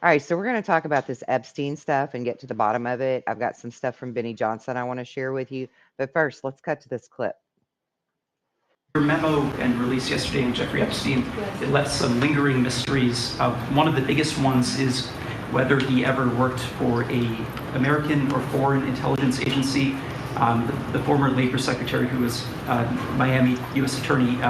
All right, so we're going to talk about this Epstein stuff and get to the bottom of it. I've got some stuff from Benny Johnson I want to share with you. But first, let's cut to this clip. Your memo and release yesterday on Jeffrey Epstein, it left some lingering mysteries. One of the biggest ones is whether he ever worked for a American or foreign intelligence agency. The former Labor Secretary, who was Miami U.S. Attorney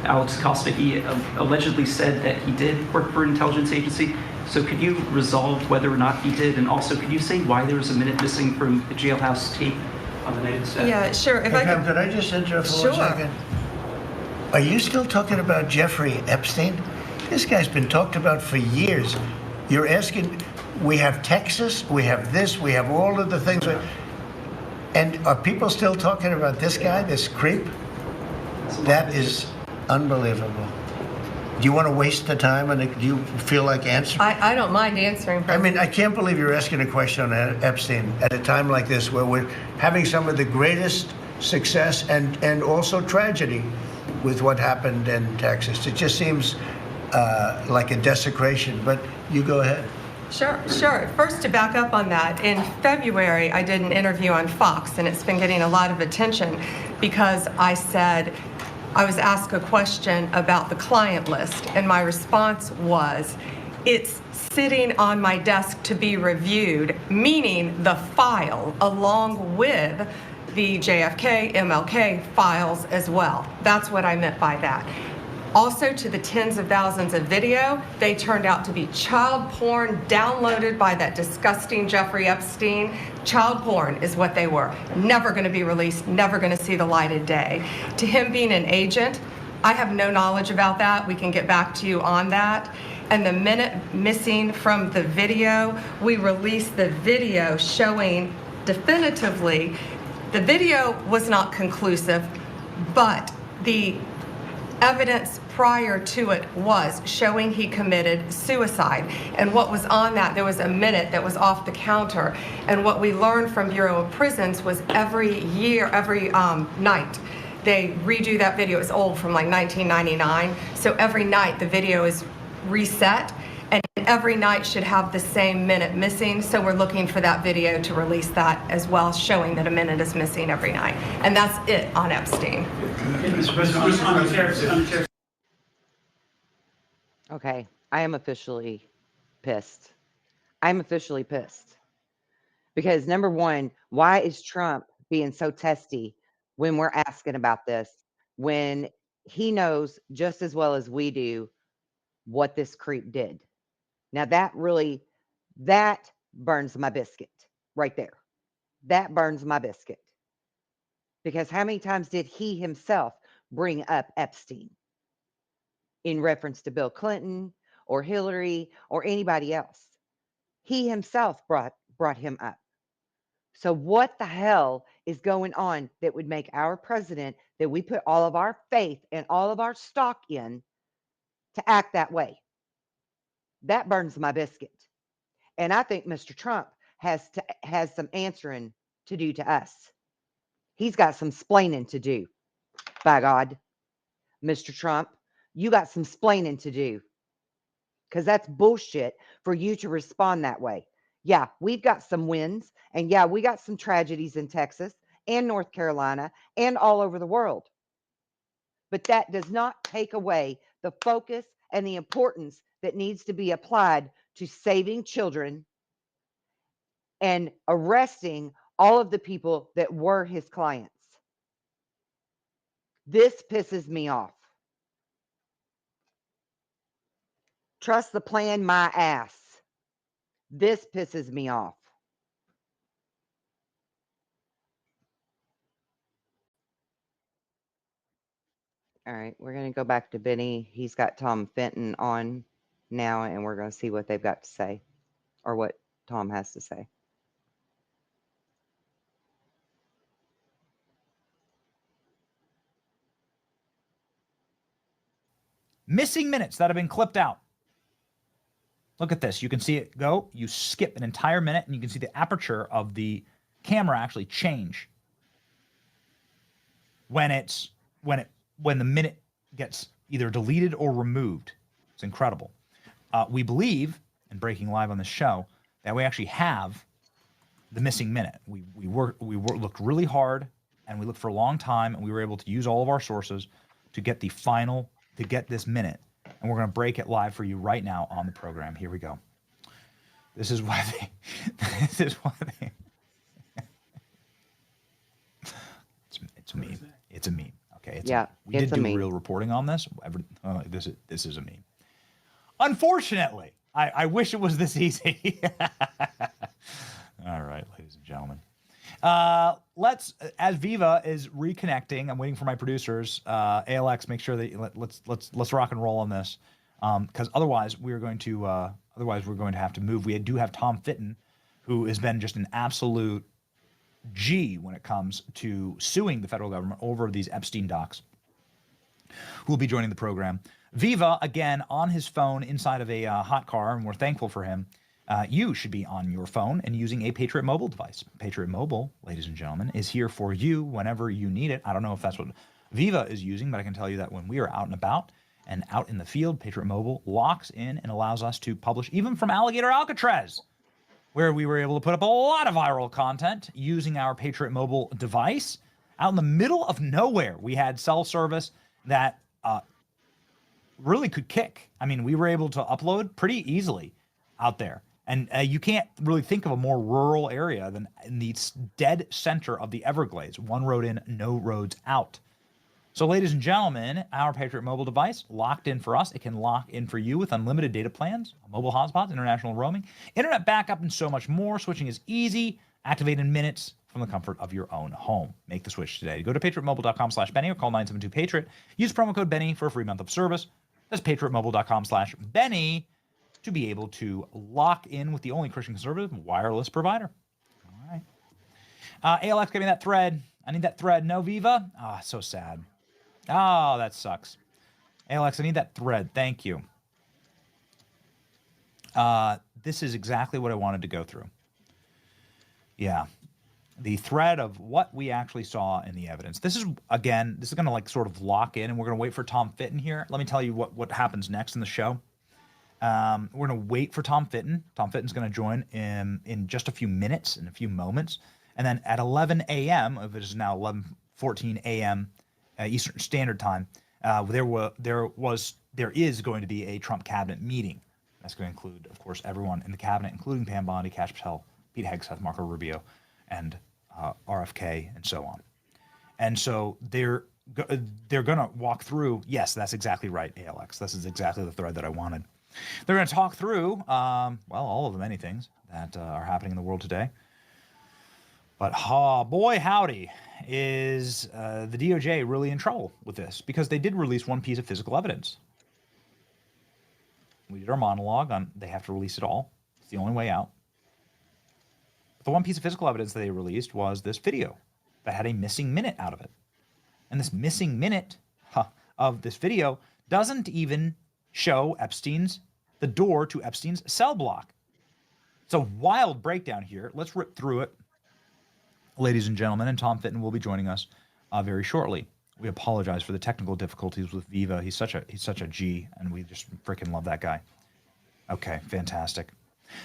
Alex Costa, he allegedly said that he did work for an intelligence agency. So could you resolve whether or not he did? And also, could you say why there was a minute missing from the jailhouse tape on the night of the death? Yeah, sure. If Hey, Pam, could I just interrupt for 1 second? Are you still talking about Jeffrey Epstein? This guy's been talked about for years. You're asking, we have Texas, we have this, we have all of the things. And are people still talking about this guy, this creep? That is unbelievable. Do you want to waste the time, and do you feel like answering? I don't mind answering. I mean, I can't believe you're asking a question on Epstein at a time like this, where we're having some of the greatest success and also tragedy with what happened in Texas. It just seems like a desecration, but you go ahead. Sure. First, to back up on that, in February, I did an interview on Fox, and it's been getting a lot of attention because I said, I was asked a question about the client list, and my response was, it's sitting on my desk to be reviewed, meaning the file along with the JFK, MLK files as well. That's what I meant by that. Also, to the tens of thousands of video, they turned out to be child porn downloaded by that disgusting Jeffrey Epstein. Child porn is what they were. Never going to be released, never going to see the light of day. To him being an agent, I have no knowledge about that. We can get back to you on that. And the minute missing from the video, we released the video showing definitively, the video was not conclusive, but the evidence prior to it was showing he committed suicide. And what was on that, there was a minute that was off the counter. And what we learned from Bureau of Prisons was every night, they redo that video. It's old, from like 1999. So every night the video is reset, and every night should have the same minute missing. So we're looking for that video to release that as well, showing that a minute is missing every night. And that's it on Epstein. Okay, I am officially pissed. I'm officially pissed. Because number one, why is Trump being so testy when we're asking about this, when he knows just as well as we do what this creep did? Now that burns my biscuit right there. That burns my biscuit. Because how many times did he himself bring up Epstein in reference to Bill Clinton or Hillary or anybody else? He himself brought him up. So what the hell is going on that would make our president, that we put all of our faith and all of our stock in, to act that way? That burns my biscuit. And I think Mr. Trump has some answering to do to us. He's got some splaining to do. By God, Mr. Trump, you got some splaining to do. Because that's bullshit for you to respond that way. Yeah, we've got some wins, and yeah, we got some tragedies in Texas and North Carolina and all over the world. But that does not take away the focus and the importance that needs to be applied to saving children and arresting all of the people that were his clients. This pisses me off. Trust the plan, my ass. This pisses me off. All right, we're going to go back to Benny. He's got Tom Fenton on now, and we're going to see what they've got to say, or what Tom has to say. Missing minutes that have been clipped out. Look at this. You can see it go. You skip an entire minute, and you can see the aperture of the camera actually change when the minute gets either deleted or removed. It's incredible. We believe, and breaking live on the show that we actually have the missing minute. We looked really hard, and we looked for a long time, and we were able to use all of our sources to get this minute. And we're going to break it live for you right now on the program. Here we go. This is what it's a meme. It's a meme. Okay. We did do real reporting on this. This is a meme. Unfortunately, I wish it was this easy. All right, ladies and gentlemen. As Viva is reconnecting, I'm waiting for my producers. ALX, make sure that let's rock and roll on this, because otherwise we're going to have to move. We do have Tom Fitton, who has been just an absolute G when it comes to suing the federal government over these Epstein docs, who will be joining the program. Viva, again, on his phone inside of a hot car, and we're thankful for him. You should be on your phone and using a Patriot Mobile device. Patriot Mobile, ladies and gentlemen, is here for you whenever you need it. I don't know if that's what Viva is using, but I can tell you that when we are out and about and out in the field, Patriot Mobile locks in and allows us to publish even from Alligator Alcatraz, where we were able to put up a lot of viral content using our Patriot Mobile device. Out in the middle of nowhere, we had cell service that really could kick. I mean, we were able to upload pretty easily out there. And you can't really think of a more rural area than in the dead center of the Everglades. One road in, no roads out. So, ladies and gentlemen, our Patriot Mobile device locked in for us. It can lock in for you with unlimited data plans, mobile hotspots, international roaming, internet backup, and so much more. Switching is easy. Activate in minutes from the comfort of your own home. Make the switch today. Go to patriotmobile.com/Benny or call 972-PATRIOT. Use promo code Benny for a free month of service. That's patriotmobile.com/Benny to be able to lock in with the only Christian conservative wireless provider. All right. ALX, give me that thread. I need that thread. No Viva? Ah, so sad. Oh, that sucks. ALX, I need that thread. Thank you. This is exactly what I wanted to go through. Yeah. The thread of what we actually saw in the evidence. This is going to like sort of lock in, and we're going to wait for Tom Fitton here. Let me tell you what happens next in the show. We're going to wait for Tom Fitton. Tom Fitton's going to join in just a few minutes, in a few moments. And then at 11 a.m., if it is now 11:14 a.m. Eastern Standard Time, there is going to be a Trump cabinet meeting. That's going to include, of course, everyone in the cabinet, including Pam Bondi, Kash Patel, Pete Hegseth, Marco Rubio, and RFK, and so on. And so they're going to walk through. Yes, that's exactly right, ALX. This is exactly the thread that I wanted. They're going to talk through, all of the many things that are happening in the world today. But boy, howdy, is the DOJ really in trouble with this, because they did release one piece of physical evidence. We did our monologue on they have to release it all. It's the only way out. But the one piece of physical evidence that they released was this video that had a missing minute out of it. And this missing minute of this video doesn't even show the door to Epstein's cell block. It's a wild breakdown here. Let's rip through it, ladies and gentlemen, and Tom Fitton will be joining us very shortly. We apologize for the technical difficulties with Viva. He's such a G, and we just freaking love that guy. Okay, fantastic.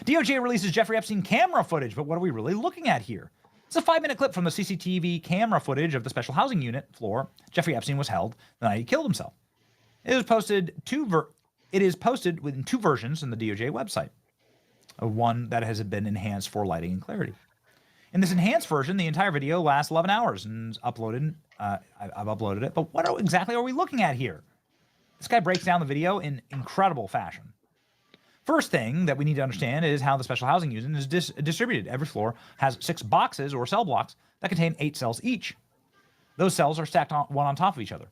DOJ releases Jeffrey Epstein camera footage, but what are we really looking at here? It's a 5-minute clip from the CCTV camera footage of the special housing unit floor Jeffrey Epstein was held the night he killed himself. It is posted in two versions in the DOJ website. One that has been enhanced for lighting and clarity. In this enhanced version, the entire video lasts 11 hours and is uploaded. I've uploaded it. But what exactly are we looking at here? This guy breaks down the video in incredible fashion. First thing that we need to understand is how the special housing unit is distributed. Every floor has 6 boxes or cell blocks that contain 8 cells each. Those cells are stacked one on top of each other.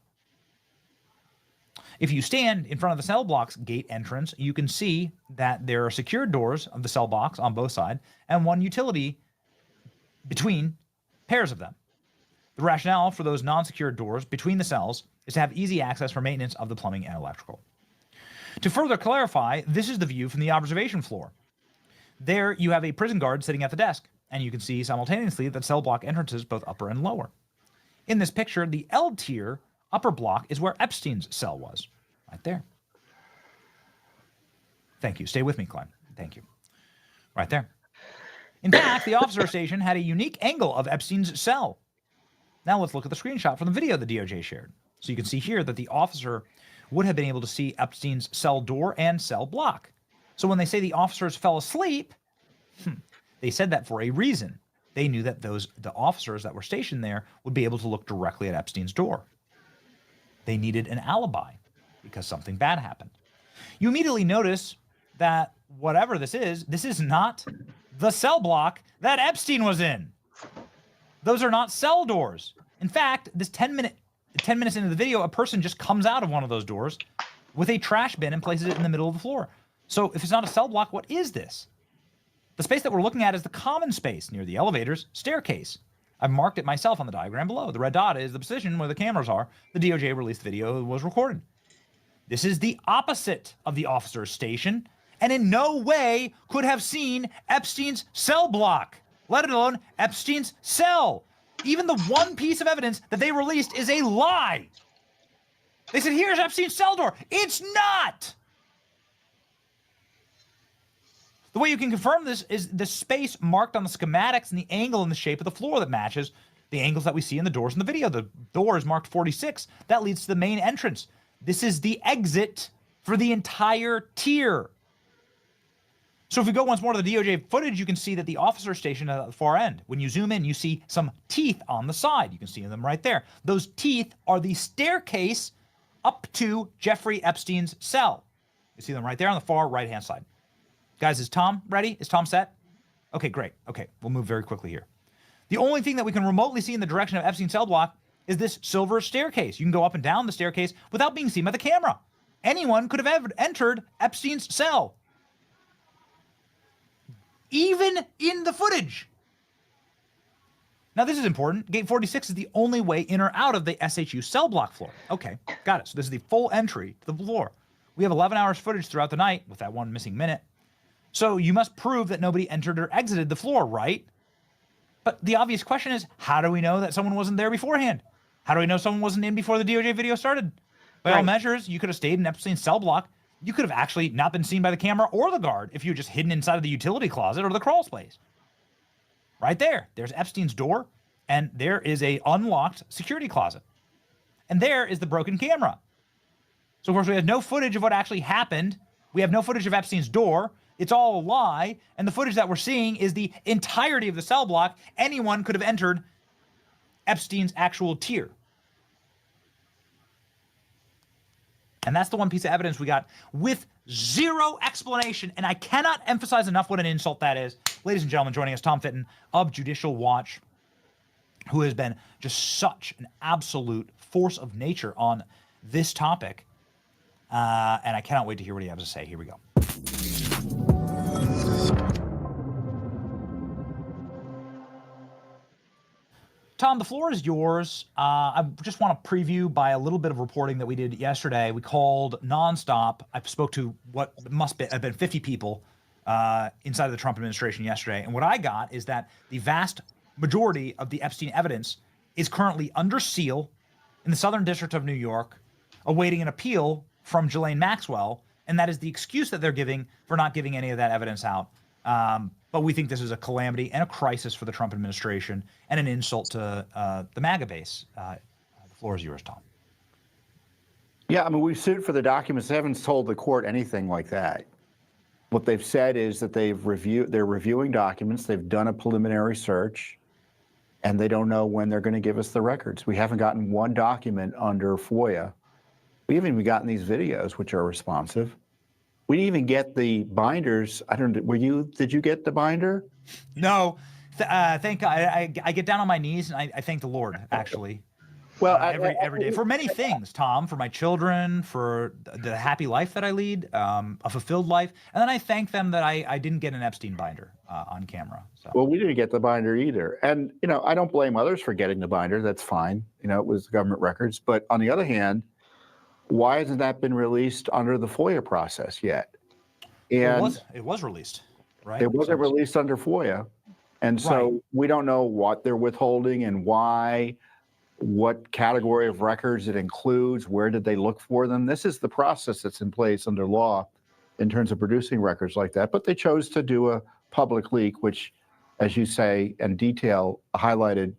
If you stand in front of the cell block's gate entrance, you can see that there are secured doors of the cell blocks on both sides and one utility between pairs of them. The rationale for those non-secured doors between the cells is to have easy access for maintenance of the plumbing and electrical. To further clarify, this is the view from the observation floor. There you have a prison guard sitting at the desk, and you can see simultaneously that cell block entrances both upper and lower. In this picture, the L-tier upper block is where Epstein's cell was, right there. Thank you. Stay with me, Klein. Thank you. Right there. In fact, the officer station had a unique angle of Epstein's cell. Now let's look at the screenshot from the video the DOJ shared. So you can see here that the officer would have been able to see Epstein's cell door and cell block. So when they say the officers fell asleep, they said that for a reason. They knew that the officers that were stationed there would be able to look directly at Epstein's door. They needed an alibi because something bad happened. You immediately notice that whatever this is not the cell block that Epstein was in. Those are not cell doors. In fact, this 10 minutes into the video, a person just comes out of one of those doors with a trash bin and places it in the middle of the floor. So if it's not a cell block, what is this? The space that we're looking at is the common space near the elevator's staircase. I've marked it myself on the diagram below. The red dot is the position where the cameras are. The DOJ released video was recorded. This is the opposite of the officer's station, and in no way could have seen Epstein's cell block, let alone Epstein's cell. Even the one piece of evidence that they released is a lie. They said, here's Epstein's cell door. It's not. The way you can confirm this is the space marked on the schematics and the angle and the shape of the floor that matches the angles that we see in the doors in the video. The door is marked 46. That leads to the main entrance. This is the exit for the entire tier. So if we go once more to the DOJ footage, you can see that the officer station at the far end, when you zoom in, you see some teeth on the side. You can see them right there. Those teeth are the staircase up to Jeffrey Epstein's cell. You see them right there on the far right-hand side. Guys, is Tom ready? Is Tom set? Okay, great. Okay, we'll move very quickly here. The only thing that we can remotely see in the direction of Epstein's cell block is this silver staircase. You can go up and down the staircase without being seen by the camera. Anyone could have entered Epstein's cell. Even in the footage. Now, this is important. Gate 46 is the only way in or out of the SHU cell block floor. Okay, got it. So this is the full entry to the floor. We have 11 hours footage throughout the night with that one missing minute. So you must prove that nobody entered or exited the floor, right? But the obvious question is, how do we know that someone wasn't there beforehand? How do we know someone wasn't in before the DOJ video started? By all measures, you could have stayed in Epstein's cell block. You could have actually not been seen by the camera or the guard if you were just hidden inside of the utility closet or the crawl space. Right there. There's Epstein's door, and there is a unlocked security closet. And there is the broken camera. So, of course, we have no footage of what actually happened. We have no footage of Epstein's door. It's all a lie. And the footage that we're seeing is the entirety of the cell block. Anyone could have entered Epstein's actual tier. And that's the one piece of evidence we got with zero explanation. And I cannot emphasize enough what an insult that is. Ladies and gentlemen, joining us, Tom Fitton of Judicial Watch, who has been just such an absolute force of nature on this topic. And I cannot wait to hear what he has to say. Here we go. Tom, the floor is yours. I just want to preview by a little bit of reporting that we did yesterday. We called nonstop. I spoke to what must have been 50 people inside of the Trump administration yesterday. And what I got is that the vast majority of the Epstein evidence is currently under seal in the Southern District of New York, awaiting an appeal from Ghislaine Maxwell. And that is the excuse that they're giving for not giving any of that evidence out. But we think this is a calamity and a crisis for the Trump administration and an insult to the MAGA base. The floor is yours, Tom. Yeah, I mean, we've sued for the documents. They haven't told the court anything like that. What they've said is that they're reviewing documents. They've done a preliminary search, and they don't know when they're going to give us the records. We haven't gotten one document under FOIA. We haven't even gotten these videos, which are responsive. We didn't even get the binders. I don't. Did you get the binder? No. Thank God. I get down on my knees and I thank the Lord, actually. Well, every day for many things, Tom, for my children, for the happy life that I lead, a fulfilled life, and then I thank them that I didn't get an Epstein binder on camera. So. Well, we didn't get the binder either, and I don't blame others for getting the binder. That's fine. It was government records. But on the other hand, why hasn't that been released under the FOIA process yet? And it was released, right? It wasn't released under FOIA, and so we don't know what they're withholding and why. What category of records it includes, where did they look for them? This is the process that's in place under law in terms of producing records like that, but they chose to do a public leak, which, as you say, in detail highlighted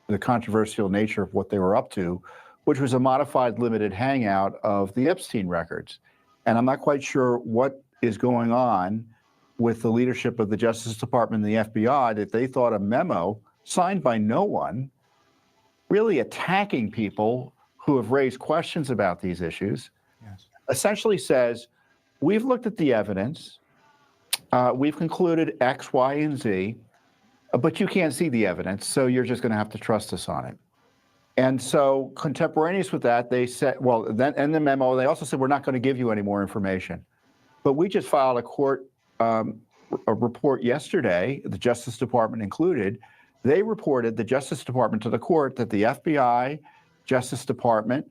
the controversial nature of what they were up to, which was a modified limited hangout of the Epstein records. And I'm not quite sure what is going on with the leadership of the Justice Department and the FBI that they thought a memo signed by no one, really attacking people who have raised questions about these issues, essentially says, we've looked at the evidence, we've concluded X, Y, and Z, but you can't see the evidence, so you're just going to have to trust us on it. And so contemporaneous with that, they said, well, then in the memo, they also said, we're not going to give you any more information. But we just filed a report yesterday, the Justice Department included. They reported, the Justice Department, to the court that the FBI, Justice Department,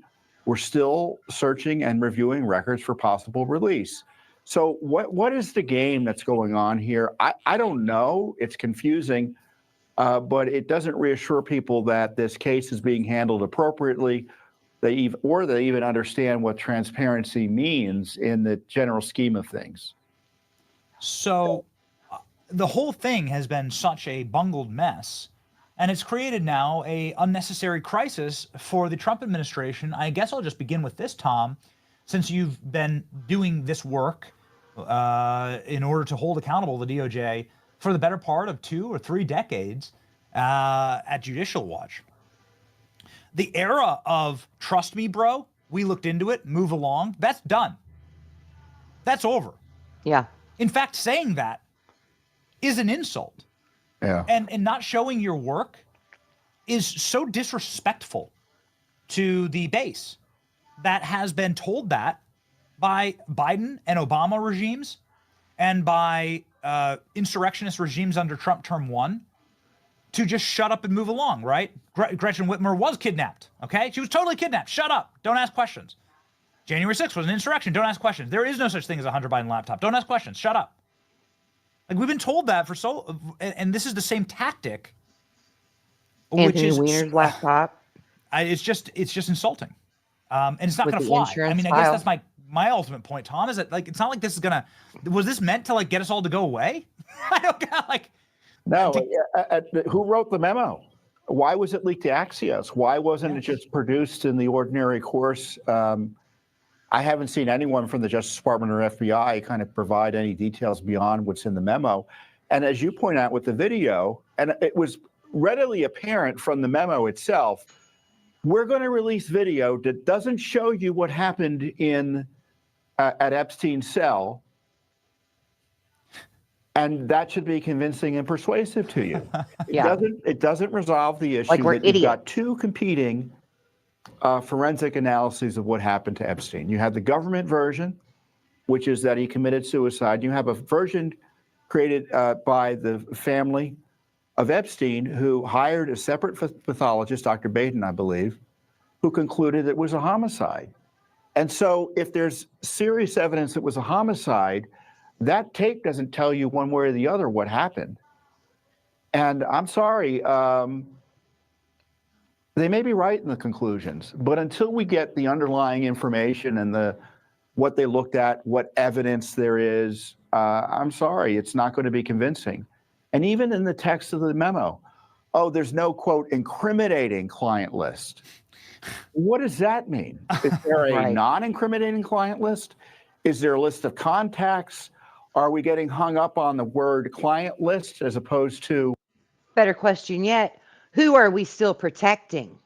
were still searching and reviewing records for possible release. So what is the game that's going on here? I don't know. It's confusing, but it doesn't reassure people that this case is being handled appropriately. They even understand what transparency means in the general scheme of things. So the whole thing has been such a bungled mess, and it's created now a unnecessary crisis for the Trump administration. I guess I'll just begin with this, Tom, since you've been doing this work in order to hold accountable the DOJ for the better part of 2 or 3 decades at Judicial Watch. The era of trust me, bro, we looked into it, move along, that's done. That's over. Yeah. In fact, saying that is an insult. Yeah. And not showing your work is so disrespectful to the base that has been told that by Biden and Obama regimes and by insurrectionist regimes under Trump term 1 to just shut up and move along, right? Gretchen Whitmer was kidnapped, okay? She was totally kidnapped. Shut up. Don't ask questions. January 6th was an insurrection. Don't ask questions. There is no such thing as a Hunter Biden laptop. Don't ask questions. Shut up. Like, we've been told that for so, and this is the same tactic, Anthony Weiner's laptop. It's just insulting, and it's not With going to the fly. I insurance mean, I file. guess that's my ultimate point, Tom. Is that, like, it's not like this is gonna. Was this meant to, like, get us all to go away? I don't like. No, who wrote the memo? Why was it leaked to Axios? Why wasn't it just produced in the ordinary course? I haven't seen anyone from the Justice Department or FBI kind of provide any details beyond what's in the memo. And as you point out with the video, and it was readily apparent from the memo itself, we're going to release video that doesn't show you what happened in at Epstein's cell. And that should be convincing and persuasive to you. Yeah. It doesn't resolve the issue Like we're that you've got idiots. 2 competing forensic analyses of what happened to Epstein. You have the government version, which is that he committed suicide. You have a version created by the family of Epstein, who hired a separate pathologist, Dr. Baden, I believe, who concluded it was a homicide. And so if there's serious evidence it was a homicide, that tape doesn't tell you one way or the other what happened. And I'm sorry, they may be right in the conclusions, but until we get the underlying information and what they looked at, what evidence there is, I'm sorry, it's not going to be convincing. And even in the text of the memo, there's no, quote, incriminating client list. What does that mean? Is there a Right. non-incriminating client list? Is there a list of contacts? Are we getting hung up on the word client list as opposed to? Better question yet, who are we still protecting?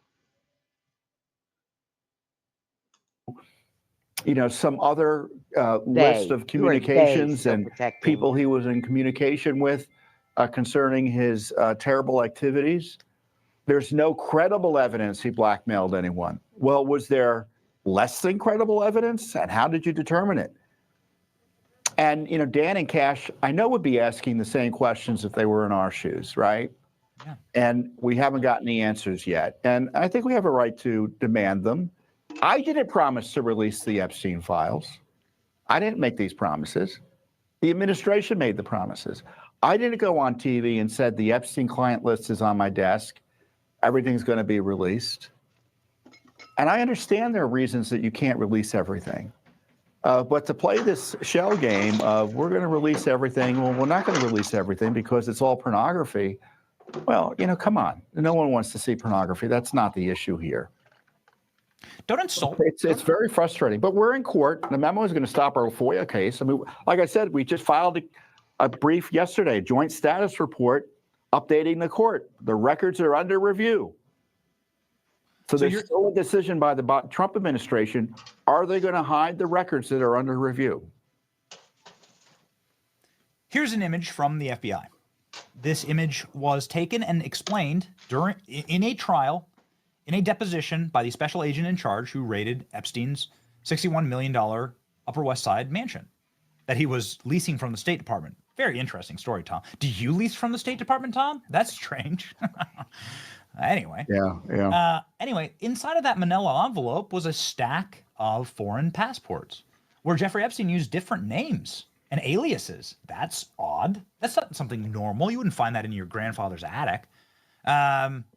Some other They. list of Who are they communications still and protecting? people he was in communication with concerning his terrible activities. There's no credible evidence he blackmailed anyone. Well, was there less than credible evidence? And how did you determine it? And, Dan and Cash, I know, would be asking the same questions if they were in our shoes, right? Yeah. And we haven't gotten the answers yet. And I think we have a right to demand them. I didn't promise to release the Epstein files. I didn't make these promises. The administration made the promises. I didn't go on TV and said the Epstein client list is on my desk. Everything's going to be released. And I understand there are reasons that you can't release everything. But to play this shell game of we're going to release everything, well, we're not going to release everything because it's all pornography. Well, come on. No one wants to see pornography. That's not the issue here. Don't insult. It's very frustrating. But we're in court. The memo is going to stop our FOIA case. I mean, like I said, we just filed a brief yesterday, a joint status report updating the court. The records are under review. So there's still a decision by the Trump administration. Are they going to hide the records that are under review? Here's an image from the FBI. This image was taken and explained in a trial, in a deposition by the special agent in charge who raided Epstein's $61 million Upper West Side mansion that he was leasing from the State Department. Very interesting story, Tom. Do you lease from the State Department, Tom? That's strange. Anyway. Yeah. Anyway, inside of that manila envelope was a stack of foreign passports where Jeffrey Epstein used different names and aliases. That's odd. That's not something normal. You wouldn't find that in your grandfather's attic.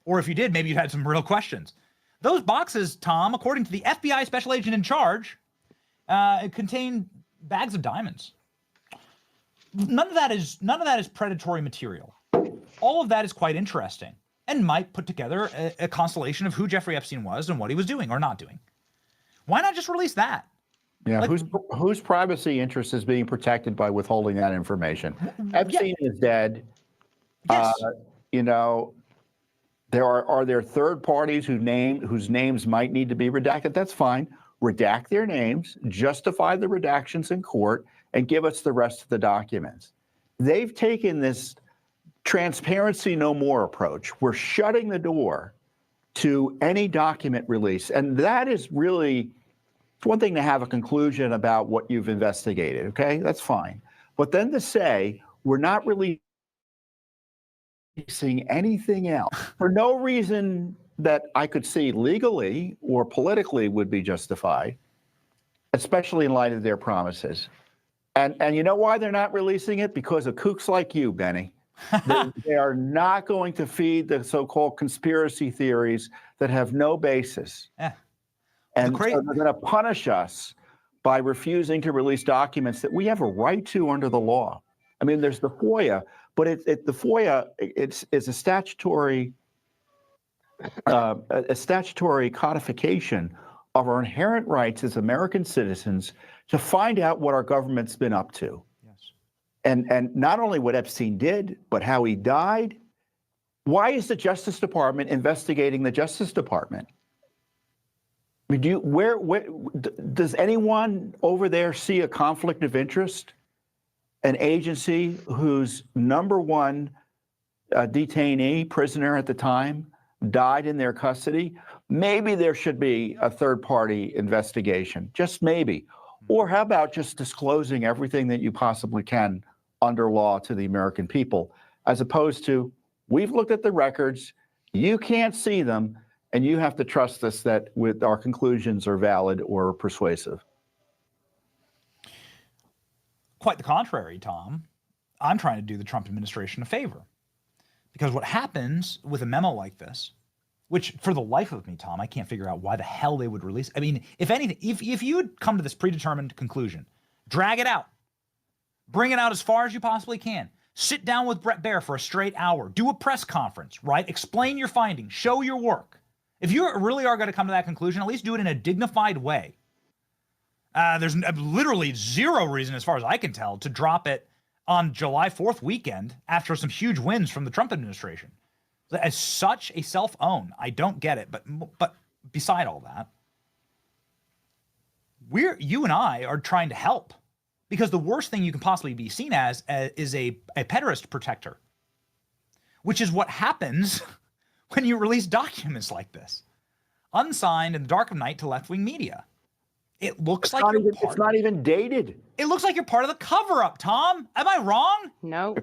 Or if you did, maybe you had some real questions. Those boxes, Tom, according to the FBI special agent in charge, contain bags of diamonds. None of that is predatory material. All of that is quite interesting and might put together a constellation of who Jeffrey Epstein was and what he was doing or not doing. Why not just release that? Yeah, whose privacy interest is being protected by withholding that information? Epstein is dead. Yes. Are there third parties whose names might need to be redacted? That's fine. Redact their names, justify the redactions in court, and give us the rest of the documents. They've taken this transparency no more approach. We're shutting the door to any document release. And that is really, it's one thing to have a conclusion about what you've investigated, okay? That's fine. But then to say, we're not releasing anything else for no reason that I could see legally or politically would be justified, especially in light of their promises. And you know why they're not releasing it? Because of kooks like you, Benny. They are not going to feed the so-called conspiracy theories that have no basis. Yeah. And so they're going to punish us by refusing to release documents that we have a right to under the law. I mean, there's the FOIA, but the FOIA is a statutory codification of our inherent rights as American citizens to find out what our government's been up to. And not only what Epstein did, but how he died. Why is the Justice Department investigating the Justice Department? I mean, does anyone over there see a conflict of interest? An agency whose number one detainee, prisoner at the time, died in their custody? Maybe there should be a third-party investigation, just maybe. Or how about just disclosing everything that you possibly can under law to the American people, as opposed to, we've looked at the records, you can't see them, and you have to trust us that with our conclusions are valid or persuasive. Quite the contrary, Tom. I'm trying to do the Trump administration a favor. Because what happens with a memo like this, which for the life of me, Tom, I can't figure out why the hell they would release. I mean, if anything, if you would come to this predetermined conclusion, drag it out. Bring it out as far as you possibly can. Sit down with Brett Baer for a straight hour. Do a press conference, right? Explain your findings. Show your work. If you really are going to come to that conclusion, at least do it in a dignified way. There's literally zero reason, as far as I can tell, to drop it on July 4th weekend after some huge wins from the Trump administration. As such a self-own, I don't get it. But beside all that, you and I are trying to help. Because the worst thing you can possibly be seen as is a pederast protector, which is what happens when you release documents like this, unsigned in the dark of night to left-wing media. It looks like it's not even dated. It looks like you're part of the cover-up, Tom. Am I wrong? No.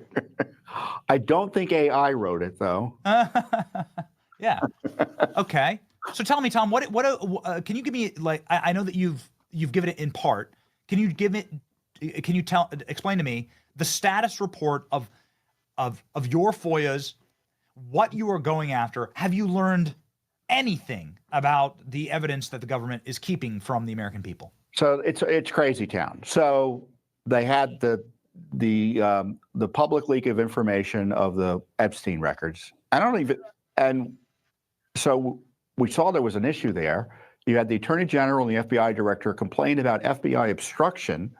I don't think AI wrote it, though. Yeah. Okay. So tell me, Tom, what can you give me, like, I know that you've given it in part. Can you explain to me the status report of your FOIAs, what you are going after? Have you learned anything about the evidence that the government is keeping from the American people? So it's crazy town. So they had the public leak of information of the Epstein records. And so we saw there was an issue there. You had the Attorney General and the FBI Director complain about FBI obstruction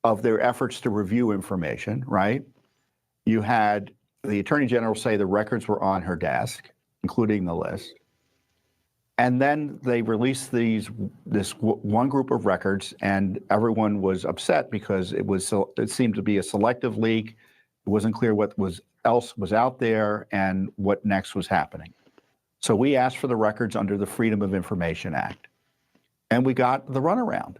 of their efforts to review information, right? You had the Attorney General say the records were on her desk, including the list. And then they released this one group of records, and everyone was upset because it seemed to be a selective leak. It wasn't clear what else was out there and what next was happening. So we asked for the records under the Freedom of Information Act, and we got the runaround.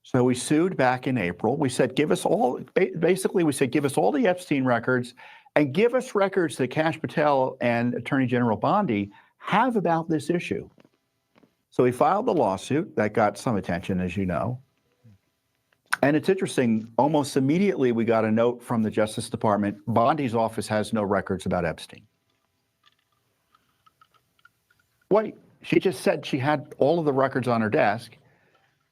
So we sued back in April. We said, give us all the Epstein records and give us records that Kash Patel and Attorney General Bondi have about this issue. So we filed the lawsuit that got some attention, as you know. And it's interesting, almost immediately we got a note from the Justice Department, Bondi's office has no records about Epstein. Wait, she just said she had all of the records on her desk.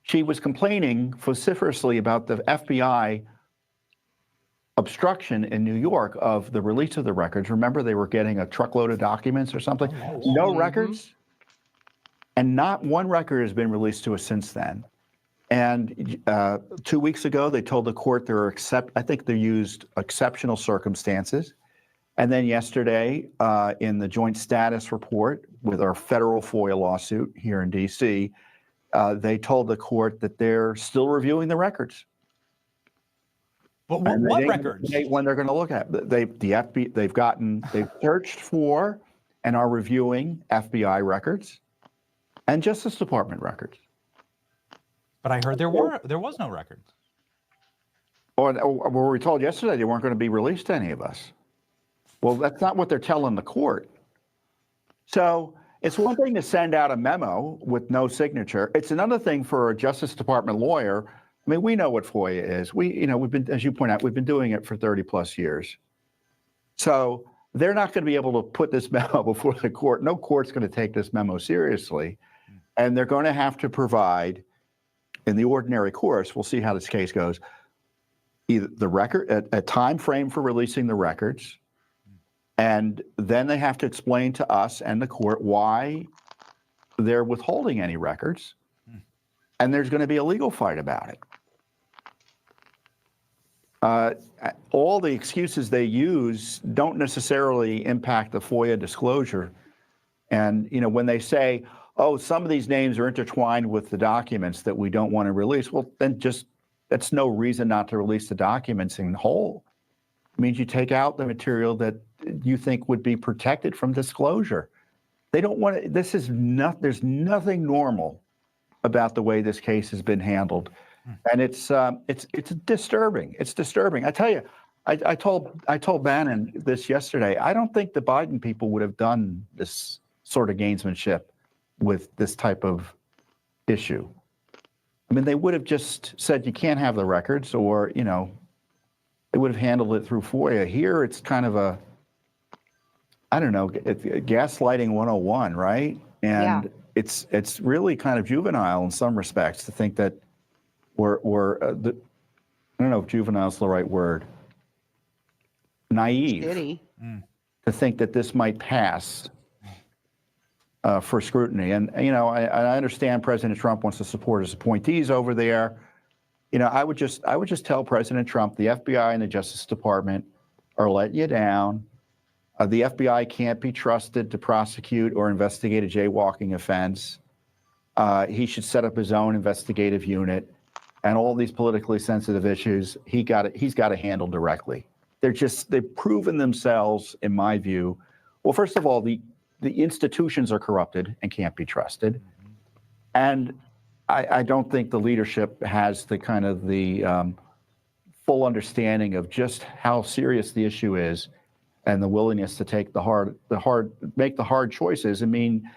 She was complaining vociferously about the FBI obstruction in New York of the release of the records. Remember, they were getting a truckload of documents or something? No records. And not one record has been released to us since then. And 2 weeks ago, they told the court I think they used exceptional circumstances. And then yesterday, in the joint status report with our federal FOIA lawsuit here in D.C., they told the court that they're still reviewing the records. But what records? When they're going to look at they've searched for and are reviewing FBI records and Justice Department records. But I heard there was no records. Or were we told yesterday they weren't going to be released to any of us? Well, that's not what they're telling the court. So it's one thing to send out a memo with no signature. It's another thing for a Justice Department lawyer. I mean, we know what FOIA is. We've been, as you point out, we've been doing it for 30 plus years. So they're not going to be able to put this memo before the court. No court's going to take this memo seriously. And they're going to have to provide, in the ordinary course, we'll see how this case goes, either the record, a time frame for releasing the records, and then they have to explain to us and the court why they're withholding any records. And there's going to be a legal fight about it. All the excuses they use don't necessarily impact the FOIA disclosure. And, when they say, oh, some of these names are intertwined with the documents that we don't want to release, well, then that's no reason not to release the documents in whole. It means you take out the material that you think would be protected from disclosure. They don't want to, there's nothing normal about the way this case has been handled. And it's disturbing. It's disturbing. I tell you, I told Bannon this yesterday. I don't think the Biden people would have done this sort of gamesmanship with this type of issue. I mean, they would have just said you can't have the records, or they would have handled it through FOIA. Here, it's kind of it's gaslighting 101, right? And it's really kind of juvenile in some respects to think that I don't know if juvenile is the right word. Naive Shitty. to think that this might pass for scrutiny. And I understand President Trump wants to support his appointees over there. I would just tell President Trump the FBI and the Justice Department are letting you down. The FBI can't be trusted to prosecute or investigate a jaywalking offense. He should set up his own investigative unit, and all these politically sensitive issues he's got to handle directly. They've proven themselves, in my view. Well, first of all, the institutions are corrupted and can't be trusted, and I don't think the leadership has the kind of the full understanding of just how serious the issue is, and the willingness to take make the hard choices. I mean,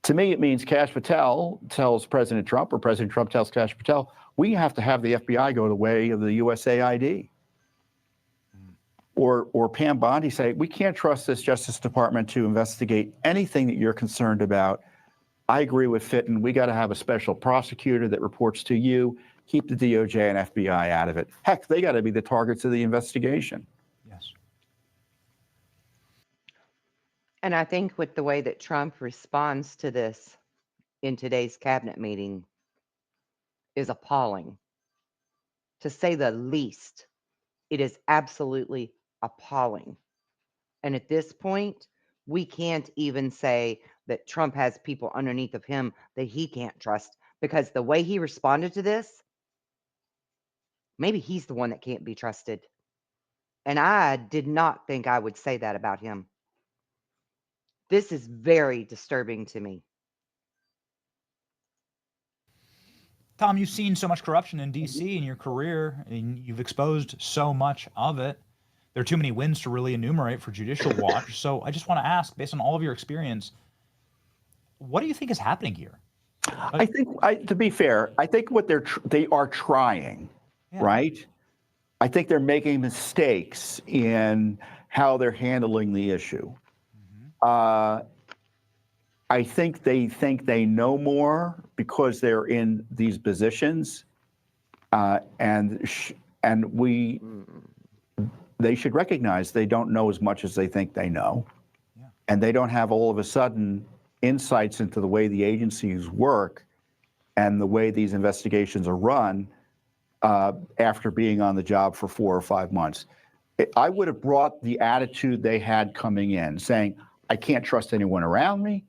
to me, it means Kash Patel tells President Trump, or President Trump tells Kash Patel, we have to have the FBI go the way of the USAID. Or Pam Bondi say, we can't trust this Justice Department to investigate anything that you're concerned about. I agree with Fitton. We got to have a special prosecutor that reports to you. Keep the DOJ and FBI out of it. Heck, they got to be the targets of the investigation. Yes. And I think with the way that Trump responds to this in today's cabinet meeting is appalling. To say the least, it is absolutely appalling. And at this point, we can't even say that Trump has people underneath of him that he can't trust because the way he responded to this, maybe he's the one that can't be trusted. And I did not think I would say that about him. This is very disturbing to me. Tom, you've seen so much corruption in D.C. in your career, and you've exposed so much of it. There are too many wins to really enumerate for Judicial Watch. So I just want to ask, based on all of your experience, what do you think is happening here? I think, to be fair, I think what they are trying, right? I think they're making mistakes in how they're handling the issue. I think they know more because they're in these positions, and they should recognize they don't know as much as they think they know, and they don't have all of a sudden insights into the way the agencies work and the way these investigations are run after being on the job for 4 or 5 months. I would have brought the attitude they had coming in, saying, I can't trust anyone around me.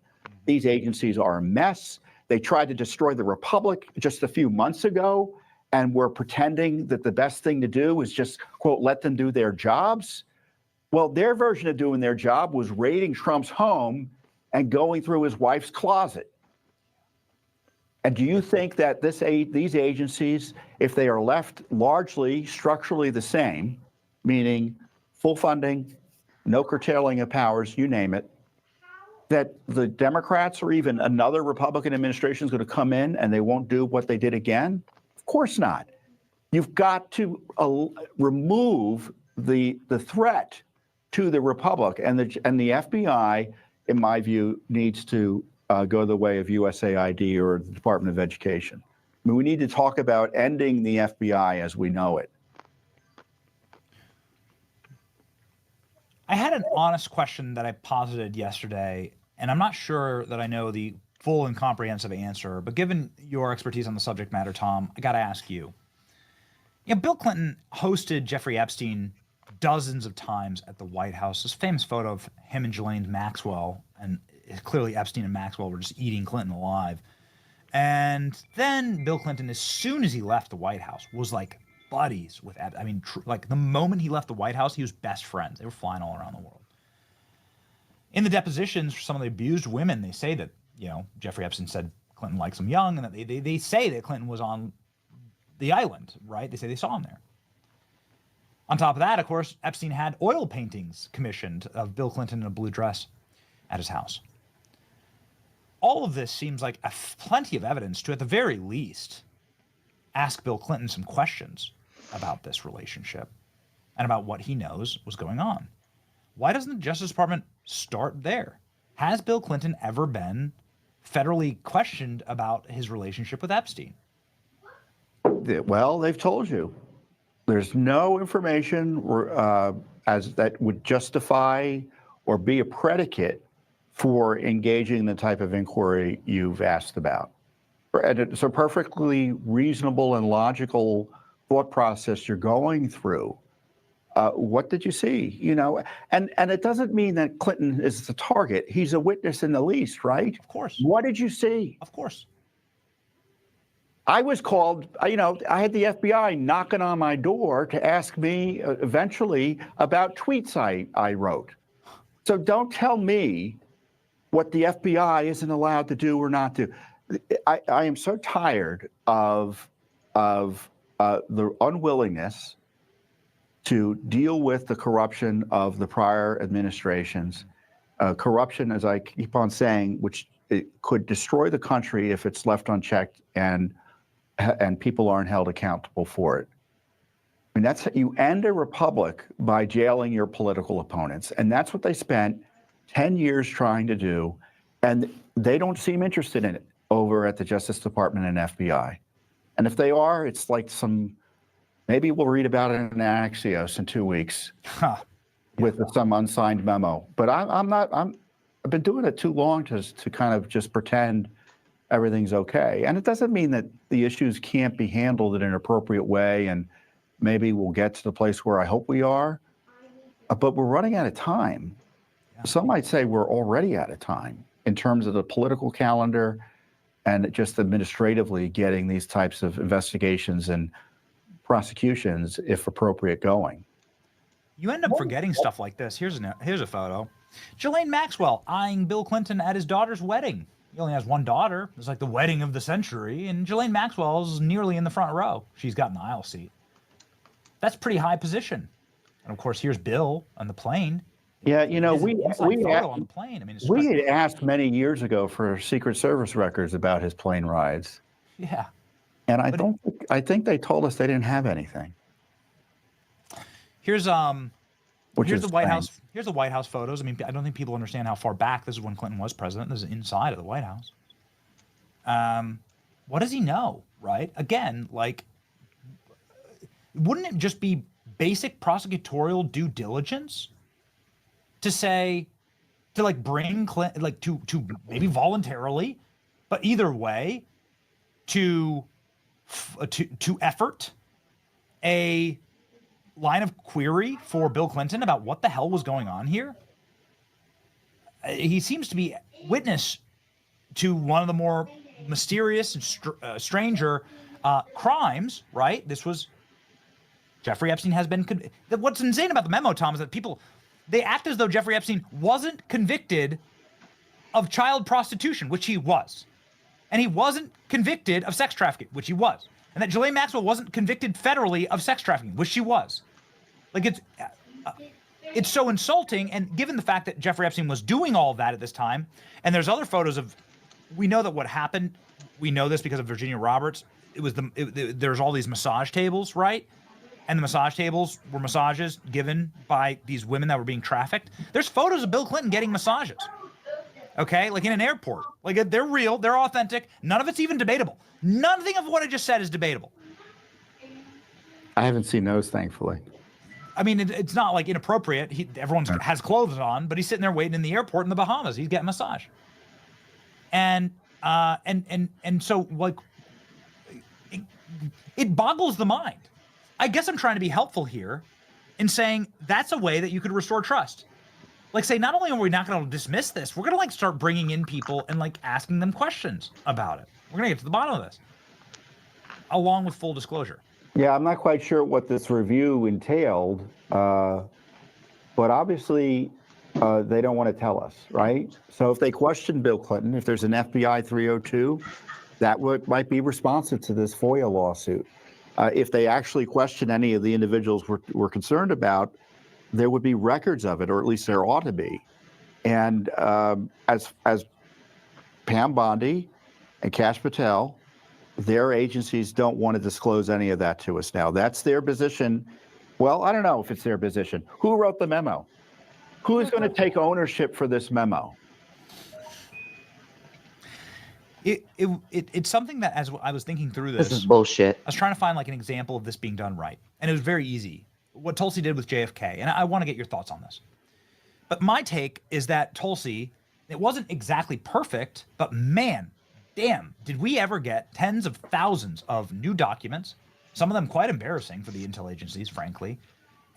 These agencies are a mess. They tried to destroy the Republic just a few months ago, and were pretending that the best thing to do is just, quote, let them do their jobs. Well, their version of doing their job was raiding Trump's home and going through his wife's closet. And do you think that these agencies, if they are left largely structurally the same, meaning full funding, no curtailing of powers, you name it, that the Democrats or even another Republican administration is going to come in and they won't do what they did again? Of course not. You've got to remove the threat to the Republic, and the FBI, in my view, needs to go the way of USAID or the Department of Education. I mean, we need to talk about ending the FBI as we know it. I had an honest question that I posited yesterday, and I'm not sure that I know the full and comprehensive answer, but given your expertise on the subject matter, Tom, I got to ask you. Bill Clinton hosted Jeffrey Epstein dozens of times at the White House. This famous photo of him and Ghislaine Maxwell, and clearly Epstein and Maxwell were just eating Clinton alive. And then Bill Clinton, as soon as he left the White House, was like buddies with Epstein. I mean, like the moment he left the White House, he was best friends. They were flying all around the world. In the depositions for some of the abused women, they say that, Jeffrey Epstein said Clinton likes them young, and that they say that Clinton was on the island, right? They say they saw him there. On top of that, of course, Epstein had oil paintings commissioned of Bill Clinton in a blue dress at his house. All of this seems like plenty of evidence to, at the very least, ask Bill Clinton some questions about this relationship and about what he knows was going on. Why doesn't the Justice Department start there? Has Bill Clinton ever been federally questioned about his relationship with Epstein? Well, they've told you. There's no information as that would justify or be a predicate for engaging the type of inquiry you've asked about. And it's a perfectly reasonable and logical thought process you're going through. What did you see? And it doesn't mean that Clinton is the target. He's a witness in the least, right? Of course. What did you see? Of course. I was called, I had the FBI knocking on my door to ask me eventually about tweets I wrote. So don't tell me what the FBI isn't allowed to do or not do. I am so tired of the unwillingness to deal with the corruption of the prior administrations. Corruption, as I keep on saying, which it could destroy the country if it's left unchecked and people aren't held accountable for it. I mean, you end a republic by jailing your political opponents, and that's what they spent 10 years trying to do. And they don't seem interested in it over at the Justice Department and FBI. And if they are, it's like maybe we'll read about it in Axios in 2 weeks with some unsigned memo. But I've been doing it too long to kind of just pretend everything's okay. And it doesn't mean that the issues can't be handled in an appropriate way, and maybe we'll get to the place where I hope we are. But we're running out of time. Yeah. Some might say we're already out of time in terms of the political calendar and just administratively getting these types of investigations and prosecutions, if appropriate, going. You end up forgetting stuff like this. Here's a photo. Ghislaine Maxwell eyeing Bill Clinton at his daughter's wedding. He only has one daughter. It's like the wedding of the century, and Ghislaine Maxwell's nearly in the front row. She's got an aisle seat. That's pretty high position. And of course, here's Bill on the plane. Yeah, you know, we on the plane. I mean, we had asked many years ago for Secret Service records about his plane rides. Yeah, and I think they told us they didn't have anything. Here's the White strange. House. Here's the White House photos. I mean, I don't think people understand how far back this is when Clinton was president. This is inside of the White House. What does he know, right? Again, like, wouldn't it just be basic prosecutorial due diligence to say, to like bring Clinton, like to maybe voluntarily, but either way, to effort a line of query for Bill Clinton about what the hell was going on here? He seems to be witness to one of the more mysterious and stranger crimes, right? This was Jeffrey Epstein has been. What's insane about the memo, Tom, is that they act as though Jeffrey Epstein wasn't convicted of child prostitution, which he was. And he wasn't convicted of sex trafficking, which he was. And that Ghislaine Maxwell wasn't convicted federally of sex trafficking, which she was. Like, it's so insulting. And given the fact that Jeffrey Epstein was doing all of that at this time, and there's other photos of, we know that what happened, we know this because of Virginia Roberts, there's all these massage tables, right? And the massage tables were massages given by these women that were being trafficked. There's photos of Bill Clinton getting massages. Okay, like in an airport. Like, they're real, they're authentic. None of it's even debatable. Nothing of what I just said is debatable. I haven't seen those, thankfully. I mean, it's not like inappropriate. Everyone has clothes on, but he's sitting there waiting in the airport in the Bahamas. He's getting a massage. And so, like, it boggles the mind. I guess I'm trying to be helpful here in saying that's a way that you could restore trust. Like, say, not only are we not going to dismiss this, we're going to, like, start bringing in people and, like, asking them questions about it. We're going to get to the bottom of this, along with full disclosure. Yeah, I'm not quite sure what this review entailed, but obviously they don't want to tell us, right? So if they question Bill Clinton, if there's an FBI 302, that might be responsive to this FOIA lawsuit. If they actually question any of the individuals we're concerned about, there would be records of it, or at least there ought to be. And as Pam Bondi and Kash Patel, their agencies don't want to disclose any of that to us now. That's their position. Well, I don't know if it's their position. Who wrote the memo? Who is going to take ownership for this memo? It's something that, as I was thinking through this is bullshit. I was trying to find like an example of this being done right, and it was very easy. What Tulsi did with JFK, and I want to get your thoughts on this. But my take is that Tulsi, it wasn't exactly perfect, but man, damn, did we ever get tens of thousands of new documents, some of them quite embarrassing for the intel agencies, frankly,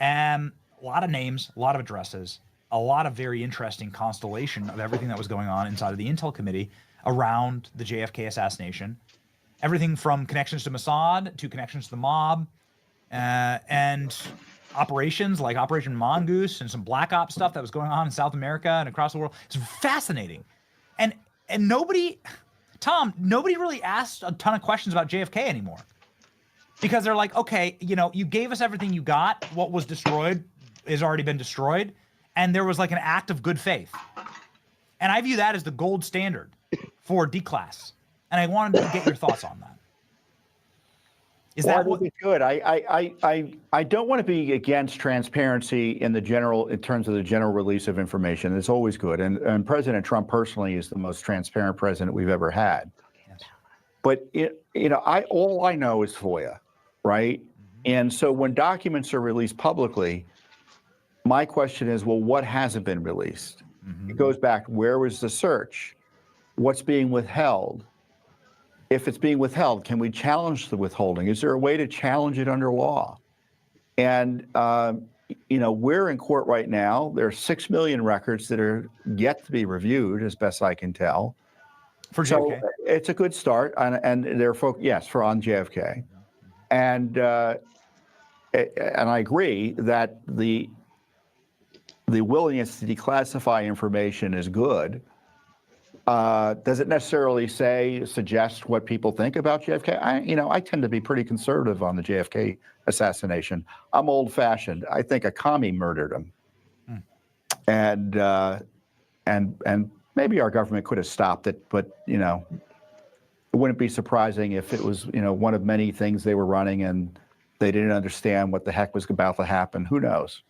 and a lot of names, a lot of addresses, a lot of very interesting constellation of everything that was going on inside of the intel committee around the JFK assassination. Everything from connections to Mossad to connections to the mob, and operations like Operation Mongoose and some black ops stuff that was going on in South America and across the world. It's fascinating. And nobody, Tom, nobody really asked a ton of questions about JFK anymore. Because they're like, okay, you know, you gave us everything you got. What was destroyed has already been destroyed. And there was like an act of good faith. And I view that as the gold standard for declass. And I wanted to get your thoughts on that. Is Well, I that think what? it's good. I don't want to be against transparency in terms of the general release of information. It's always good, and President Trump personally is the most transparent president we've ever had. Yes. But all I know is FOIA, right? And so when documents are released publicly, my question is, well, what hasn't been released? It goes back, where was the search? What's being withheld? If it's being withheld, can we challenge the withholding? Is there a way to challenge it under law? And, we're in court right now. There are 6 million records that are yet to be reviewed, as best I can tell. For So JFK? it's a good start. And they're yes, for on JFK. And I agree that the willingness to declassify information is good. Does it necessarily suggest what people think about JFK? I tend to be pretty conservative on the JFK assassination. I'm old-fashioned. I think a commie murdered him, and maybe our government could have stopped it, but it wouldn't be surprising if it was one of many things they were running and they didn't understand what the heck was about to happen. Who knows?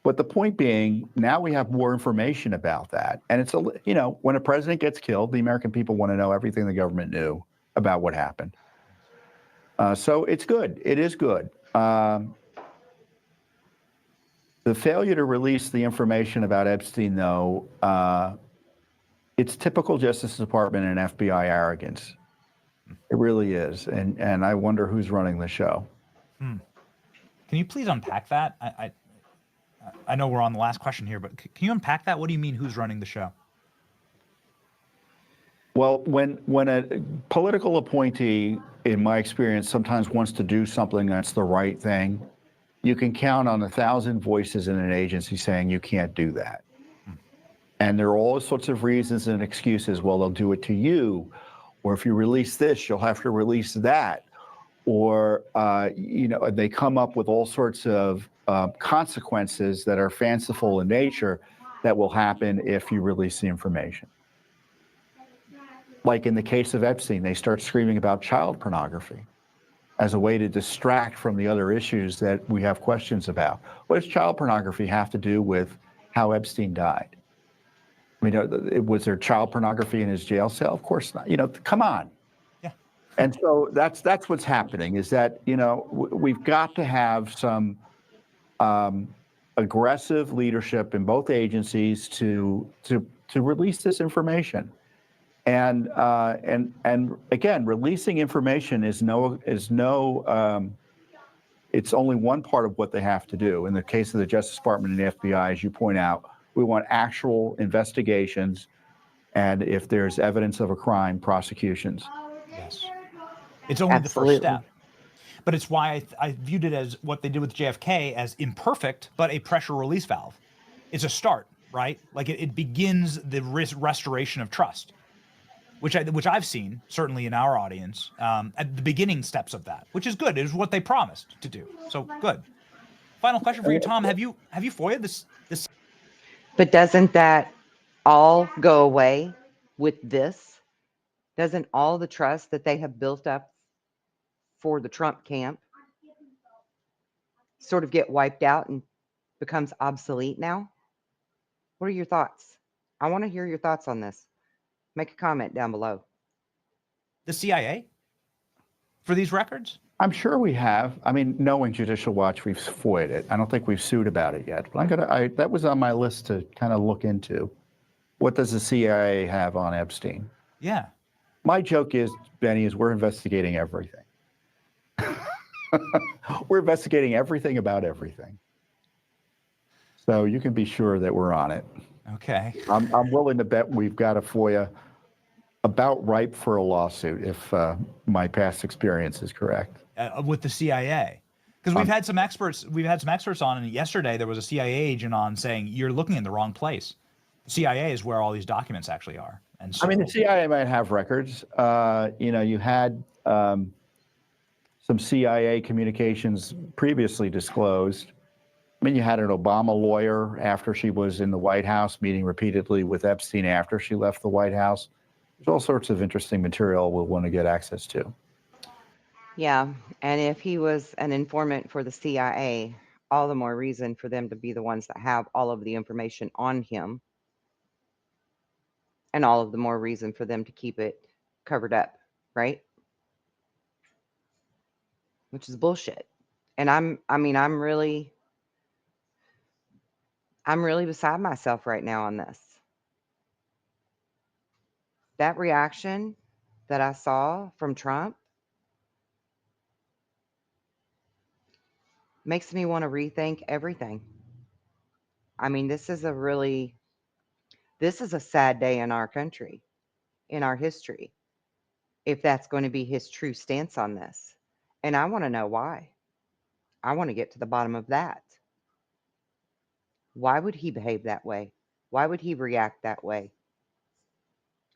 But the point being, now we have more information about that. And it's, when a president gets killed, the American people want to know everything the government knew about what happened. So it's good. It is good. The failure to release the information about Epstein, though, it's typical Justice Department and FBI arrogance. It really is. And I wonder who's running the show. Can you please unpack that? I know we're on the last question here, but can you unpack that? What do you mean, who's running the show? Well, when a political appointee, in my experience, sometimes wants to do something that's the right thing, you can count on 1,000 voices in an agency saying you can't do that. And there are all sorts of reasons and excuses. Well, they'll do it to you, or if you release this, you'll have to release that. Or, they come up with all sorts of consequences that are fanciful in nature that will happen if you release the information. Like in the case of Epstein, they start screaming about child pornography as a way to distract from the other issues that we have questions about. What does child pornography have to do with how Epstein died? I mean, was there child pornography in his jail cell? Of course not. Come on. Yeah. And so that's what's happening, is that, we've got to have some aggressive leadership in both agencies to release this information. And again, releasing information is it's only one part of what they have to do. In the case of the Justice Department and the FBI, as you point out, we want actual investigations, and if there's evidence of a crime, prosecutions. Yes. It's only Absolutely. the first step. But it's why I viewed it as what they did with JFK as imperfect, but a pressure release valve. It's a start, right? Like it begins the restoration of trust, which I've seen, certainly in our audience, at the beginning steps of that, which is good. It was what they promised to do. So good. Final question for you, Tom. Have you FOIA'd this? But doesn't that all go away with this? Doesn't all the trust that they have built up for the Trump camp sort of get wiped out and becomes obsolete now? What are your thoughts? I want to hear your thoughts on this. Make a comment down below. The CIA for these records? I'm sure we have. I mean, knowing Judicial Watch, we've FOIA'd it. I don't think we've sued about it yet. But that was on my list to kind of look into. What does the CIA have on Epstein? Yeah. My joke is, Benny, we're investigating everything. We're investigating everything about everything. So you can be sure that we're on it. Okay. I'm willing to bet we've got a FOIA about ripe for a lawsuit if my past experience is correct. With the CIA, because we've had some experts on, and yesterday there was a CIA agent on saying you're looking in the wrong place. The CIA is where all these documents actually are. And so, I mean, the CIA might have records. You had some CIA communications previously disclosed. I mean, you had an Obama lawyer after she was in the White House meeting repeatedly with Epstein after she left the White House. There's all sorts of interesting material we'll want to get access to. Yeah. And if he was an informant for the CIA, all the more reason for them to be the ones that have all of the information on him, and all of the more reason for them to keep it covered up, right? Which is bullshit. And I'm really beside myself right now on this. That reaction that I saw from Trump makes me want to rethink everything. I mean, this is a sad day in our country, in our history, if that's going to be his true stance on this. And I want to know why. I want to get to the bottom of that. Why would he behave that way? Why would he react that way?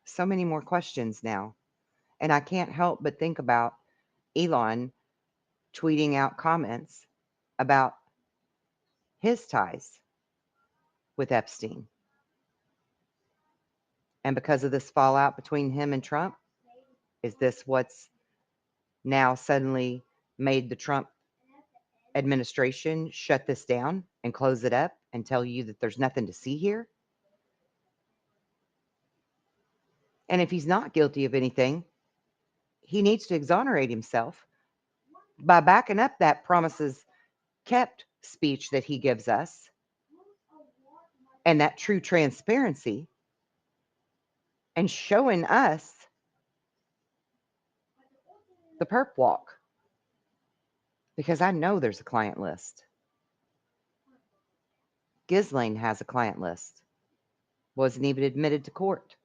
So many more questions now. And I can't help but think about Elon tweeting out comments about his ties with Epstein. And because of this fallout between him and Trump, is this what's now suddenly made the Trump administration shut this down and close it up and tell you that there's nothing to see here? And if he's not guilty of anything, he needs to exonerate himself by backing up that promises kept speech that he gives us and that true transparency and showing us the perp walk. Because I know there's a client list. Ghislaine has a client list. Wasn't even admitted to court.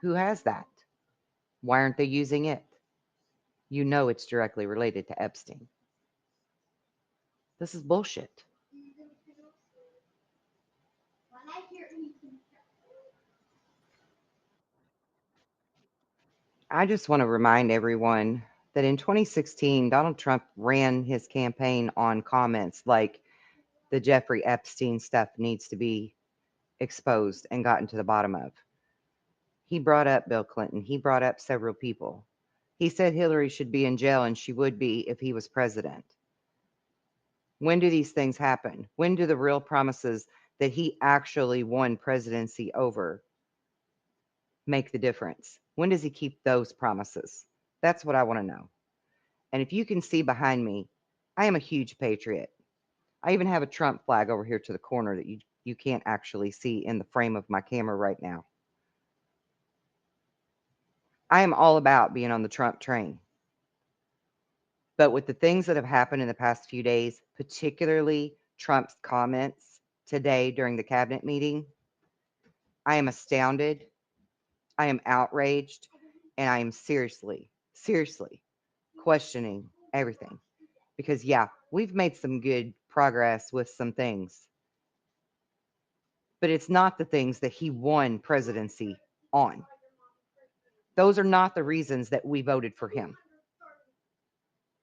Who has that? Why aren't they using it? You know it's directly related to Epstein. This is bullshit. I just want to remind everyone that in 2016, Donald Trump ran his campaign on comments like the Jeffrey Epstein stuff needs to be exposed and gotten to the bottom of. He brought up Bill Clinton. He brought up several people. He said Hillary should be in jail, and she would be if he was president. When do these things happen? When do the real promises that he actually won presidency over make the difference? When does he keep those promises? That's what I want to know. And if you can see behind me, I am a huge patriot. I even have a Trump flag over here to the corner that you can't actually see in the frame of my camera right now. I am all about being on the Trump train. But with the things that have happened in the past few days, particularly Trump's comments today during the cabinet meeting, I am astounded, I am outraged, and I am seriously questioning everything. Because, yeah, we've made some good progress with some things, but it's not the things that he won presidency on. Those are not the reasons that we voted for him.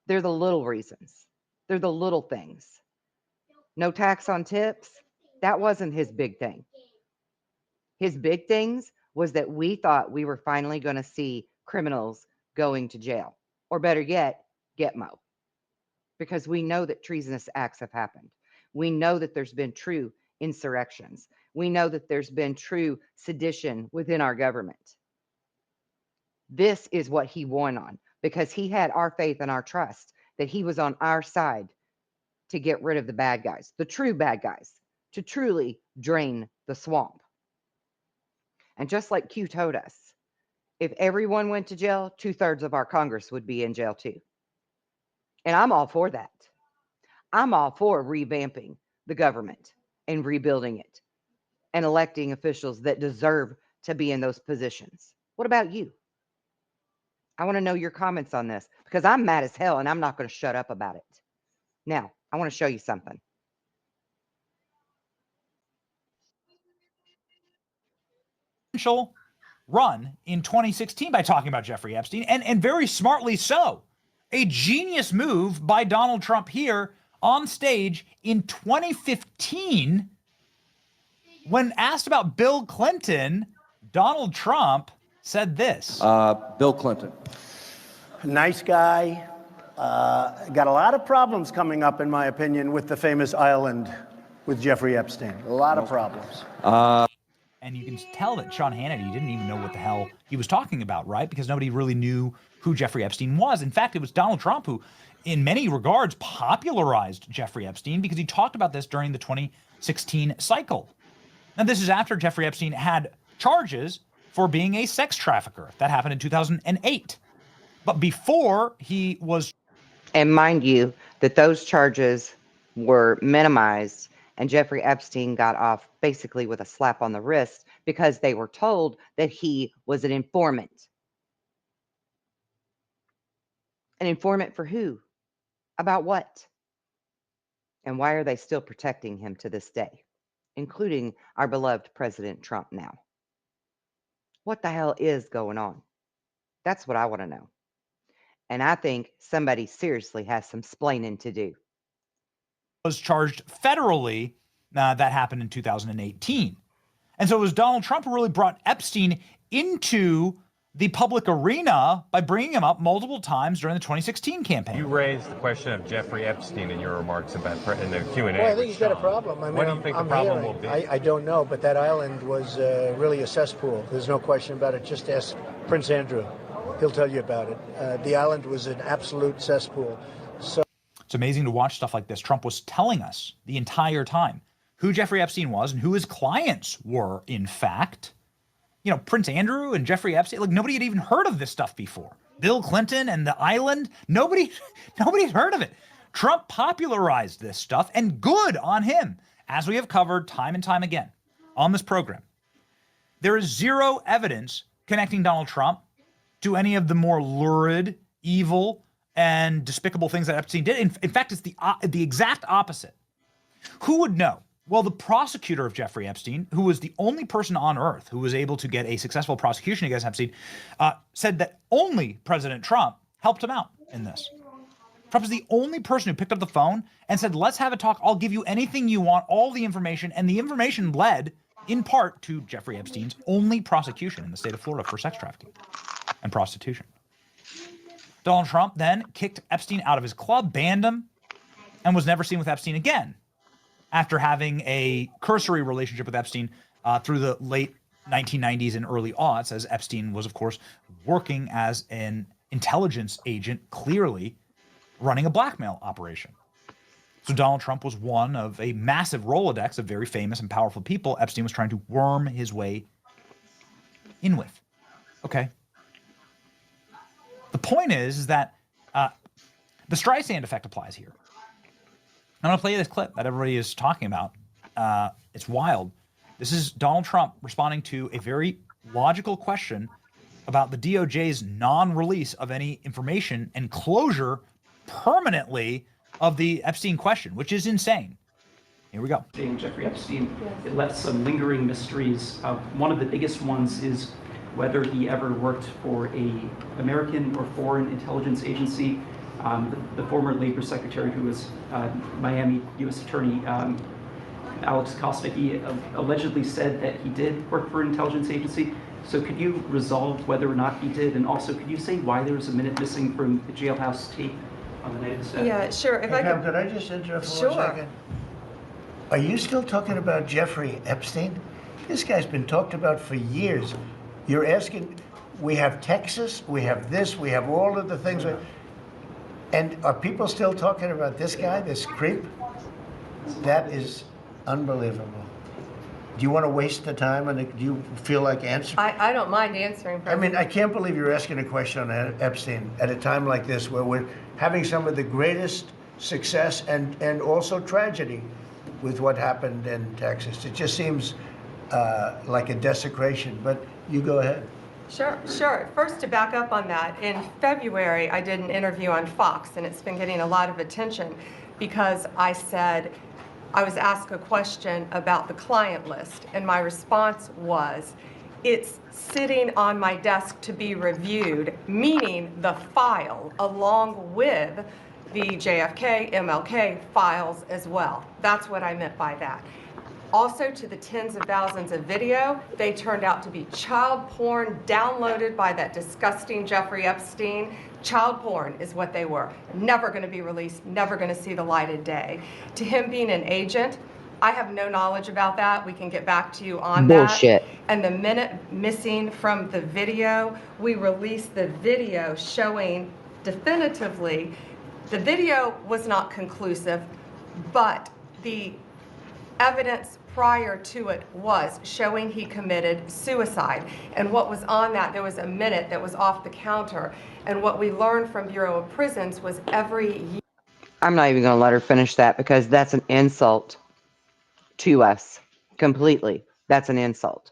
They're the little reasons, they're the little things. No tax on tips, that wasn't his big thing. His big things was that we thought we were finally going to see criminals going to jail, or better yet, Gitmo, because we know that treasonous acts have happened. We know that there's been true insurrections. We know that there's been true sedition within our government. This is what he won on because he had our faith and our trust that he was on our side to get rid of the bad guys, the true bad guys, to truly drain the swamp. And just like Q told us, if everyone went to jail, 2/3 of our Congress would be in jail too. And I'm all for that. I'm all for revamping the government and rebuilding it and electing officials that deserve to be in those positions. What about you? I want to know your comments on this because I'm mad as hell and I'm not going to shut up about it. Now, I want to show you something. Run in 2016 by talking about Jeffrey Epstein, and very smartly so. A genius move by Donald Trump here on stage in 2015. When asked about Bill Clinton, Donald Trump said this. Bill Clinton. Nice guy. Got a lot of problems coming up, in my opinion, with the famous island with Jeffrey Epstein. A lot of problems. And you can tell that Sean Hannity didn't even know what the hell he was talking about, right? Because nobody really knew who Jeffrey Epstein was. In fact, it was Donald Trump who, in many regards, popularized Jeffrey Epstein because he talked about this during the 2016 cycle. Now, this is after Jeffrey Epstein had charges for being a sex trafficker. That happened in 2008. But before he was... And mind you, that those charges were minimized and Jeffrey Epstein got off basically with a slap on the wrist because they were told that he was an informant. An informant for who? About what? And why are they still protecting him to this day, including our beloved President Trump now? What the hell is going on? That's what I want to know. And I think somebody seriously has some splaining to do. Was charged federally. That happened in 2018. And so it was Donald Trump who really brought Epstein into the public arena by bringing him up multiple times during the 2016 campaign. You raised the question of Jeffrey Epstein in your remarks about in the Q&A. Well, I think he's got a problem. I mean, what do you think the problem will be? I don't know, but that island was really a cesspool. There's no question about it. Just ask Prince Andrew. He'll tell you about it. The island was an absolute cesspool. So it's amazing to watch stuff like this. Trump was telling us the entire time who Jeffrey Epstein was and who his clients were, in fact. You know, Prince Andrew and Jeffrey Epstein, like nobody had even heard of this stuff before. Bill Clinton and the island, nobody's heard of it. Trump popularized this stuff, and good on him, as we have covered time and time again on this program. There is zero evidence connecting Donald Trump to any of the more lurid, evil, and despicable things that Epstein did. In fact, it's the exact opposite. Who would know? Well, the prosecutor of Jeffrey Epstein, who was the only person on earth who was able to get a successful prosecution against Epstein, said that only President Trump helped him out in this. Trump is the only person who picked up the phone and said, let's have a talk. I'll give you anything you want, all the information. And the information led, in part, to Jeffrey Epstein's only prosecution in the state of Florida for sex trafficking and prostitution. Donald Trump then kicked Epstein out of his club, banned him, and was never seen with Epstein again, after having a cursory relationship with Epstein through the late 1990s and early aughts, as Epstein was, of course, working as an intelligence agent, clearly running a blackmail operation. So Donald Trump was one of a massive Rolodex of very famous and powerful people Epstein was trying to worm his way in with. Okay. The point is that the Streisand effect applies here. I'm going to play you this clip that everybody is talking about. It's wild. This is Donald Trump responding to a very logical question about the DOJ's non-release of any information and closure permanently of the Epstein question, which is insane. Here we go. Jeffrey Epstein, it left some lingering mysteries. One of the biggest ones is whether he ever worked for a American or foreign intelligence agency. The former labor secretary, who was Miami U.S. Attorney Alex Costa, he allegedly said that he did work for an intelligence agency. So could you resolve whether or not he did? And also, could you say why there was a minute missing from the jailhouse tape on the night of the set? Yeah, sure. If Hey, I Pam, could, could I just interrupt for Sure. 1 second? Are you still talking about Jeffrey Epstein? This guy's been talked about for years. You're asking, we have Texas, we have this, we have all of the things. And are people still talking about this guy, this creep? That is unbelievable. Do you want to waste the time, and do you feel like answering? I don't mind answering. I mean, I can't believe you're asking a question on Epstein at a time like this, where we're having some of the greatest success and also tragedy with what happened in Texas. It just seems like a desecration, but you go ahead. Sure. First, to back up on that, in February, I did an interview on Fox, and it's been getting a lot of attention because I said, I was asked a question about the client list, and my response was, it's sitting on my desk to be reviewed, meaning the file, along with the JFK, MLK files as well. That's what I meant by that. Also, to the tens of thousands of video, they turned out to be child porn downloaded by that disgusting Jeffrey Epstein. Child porn is what they were. Never going to be released, never going to see the light of day. To him being an agent, I have no knowledge about that. We can get back to you on Bullshit. that. And the minute missing from the video, we released the video showing definitively the video was not conclusive, but the evidence prior to it was showing he committed suicide. And what was on that, there was a minute that was off the counter. And what we learned from Bureau of Prisons was every year. I'm not even going to let her finish that because that's an insult to us completely. That's an insult.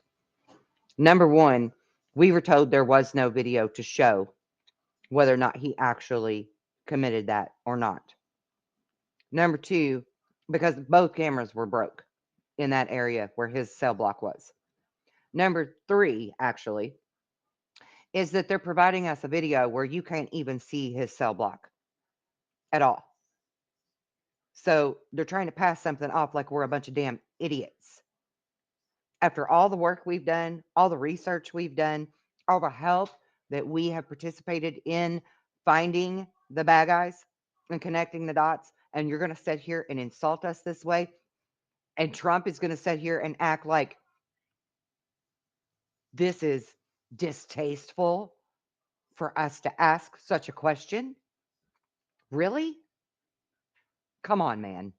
Number one, we were told there was no video to show whether or not he actually committed that or not. Number two, because both cameras were broke in that area where his cell block was. Number three, actually, is that they're providing us a video where you can't even see his cell block at all. So they're trying to pass something off like we're a bunch of damn idiots. After all the work we've done, all the research we've done, all the help that we have participated in finding the bad guys and connecting the dots, and you're going to sit here and insult us this way, and Trump is going to sit here and act like this is distasteful for us to ask such a question? Really? Come on, man.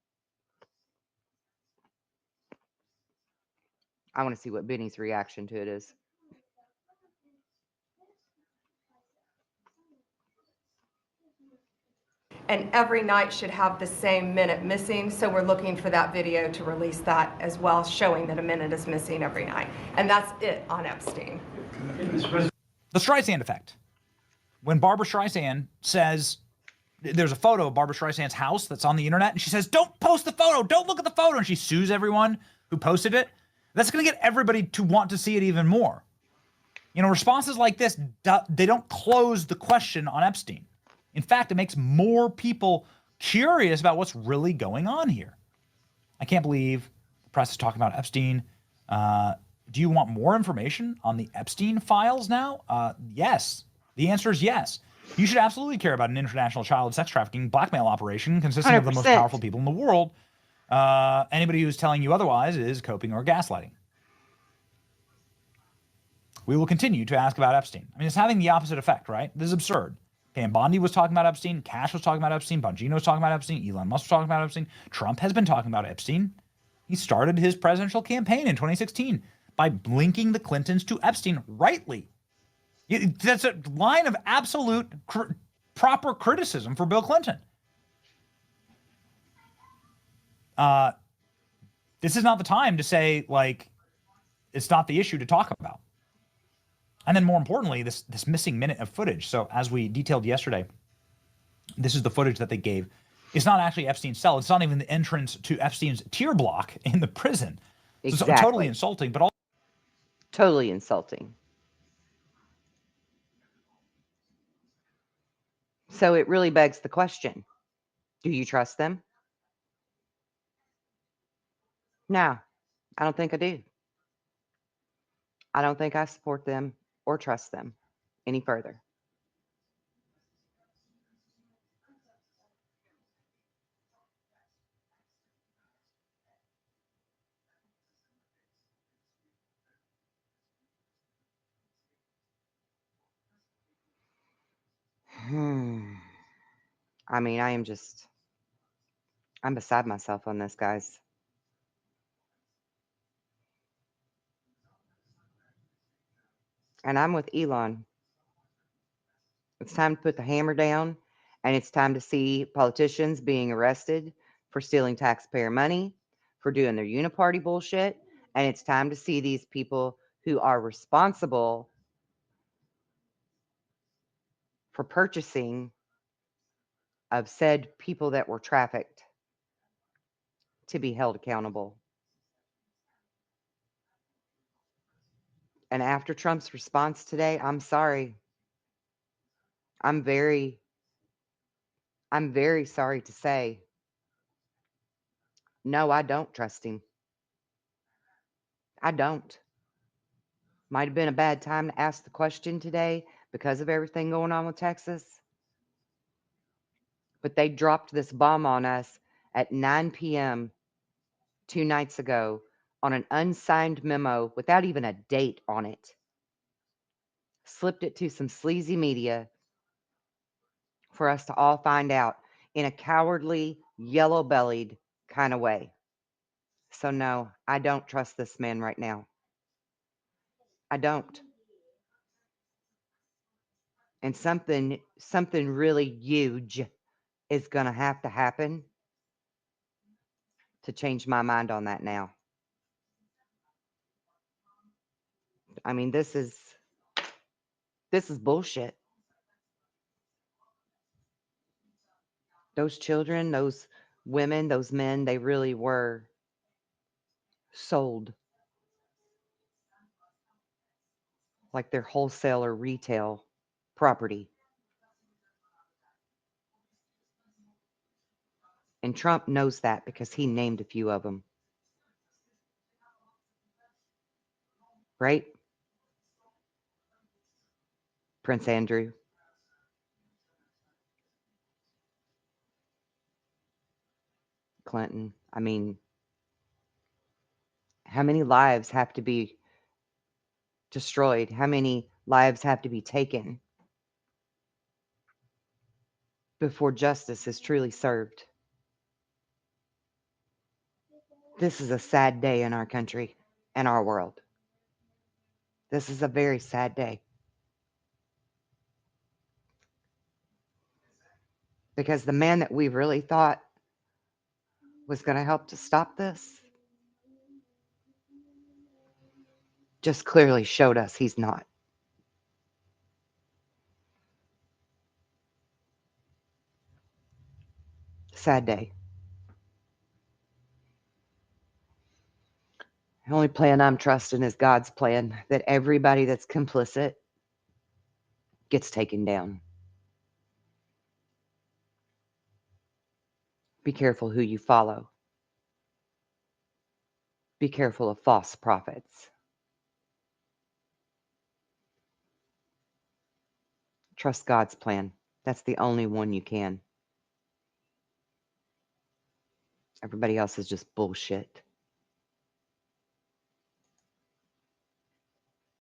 I want to see what Benny's reaction to it is. And every night should have the same minute missing. So we're looking for that video to release that as well, showing that a minute is missing every night. And that's it on Epstein. The Streisand effect. When Barbara Streisand says, there's a photo of Barbara Streisand's house that's on the internet, and she says, don't post the photo, don't look at the photo, and she sues everyone who posted it, that's going to get everybody to want to see it even more. You know, responses like this, they don't close the question on Epstein. In fact, it makes more people curious about what's really going on here. I can't believe the press is talking about Epstein. Do you want more information on the Epstein files now? Yes. The answer is yes. You should absolutely care about an international child sex trafficking blackmail operation consisting of the most 100%. powerful people in the world. Anybody who's telling you otherwise is coping or gaslighting. We will continue to ask about Epstein. I mean, it's having the opposite effect, right? This is absurd. Okay, and Bondi was talking about Epstein. Cash was talking about Epstein. Bongino was talking about Epstein. Elon Musk was talking about Epstein. Trump has been talking about Epstein. He started his presidential campaign in 2016 by linking the Clintons to Epstein rightly. That's a line of absolute proper criticism for Bill Clinton. This is not the time to say, like, it's not the issue to talk about. And then more importantly, this missing minute of footage. So as we detailed yesterday, this is the footage that they gave. It's not actually Epstein's cell. It's not even the entrance to Epstein's tier block in the prison. So Exactly. it's totally insulting, but also Totally insulting. So it really begs the question, do you trust them? No, I don't think I do. I don't think I support them or trust them any further. I mean, I'm beside myself on this, guys. And I'm with Elon. It's time to put the hammer down, and it's time to see politicians being arrested for stealing taxpayer money, for doing their uniparty bullshit, and it's time to see these people who are responsible for purchasing of said people that were trafficked to be held accountable. And after Trump's response today, I'm sorry. I'm very sorry to say, no, I don't trust him. I don't. Might have been a bad time to ask the question today because of everything going on with Texas. But they dropped this bomb on us at 9 p.m. 2 nights ago on an unsigned memo without even a date on it. Slipped it to some sleazy media for us to all find out in a cowardly, yellow bellied kind of way. So, no, I don't trust this man right now. I don't. And something really huge is going to happen to change my mind on that now. I mean, this is bullshit. Those children, those women, those men, they really were sold like their wholesale or retail property. And Trump knows that because he named a few of them. Right? Prince Andrew. Clinton. I mean, how many lives have to be destroyed? How many lives have to be taken before justice is truly served? This is a sad day in our country and our world. This is a very sad day. Because the man that we really thought was going to help to stop this just clearly showed us he's not. Sad day. The only plan I'm trusting is God's plan that everybody that's complicit gets taken down. Be careful who you follow. Be careful of false prophets. Trust God's plan. That's the only one you can. Everybody else is just bullshit.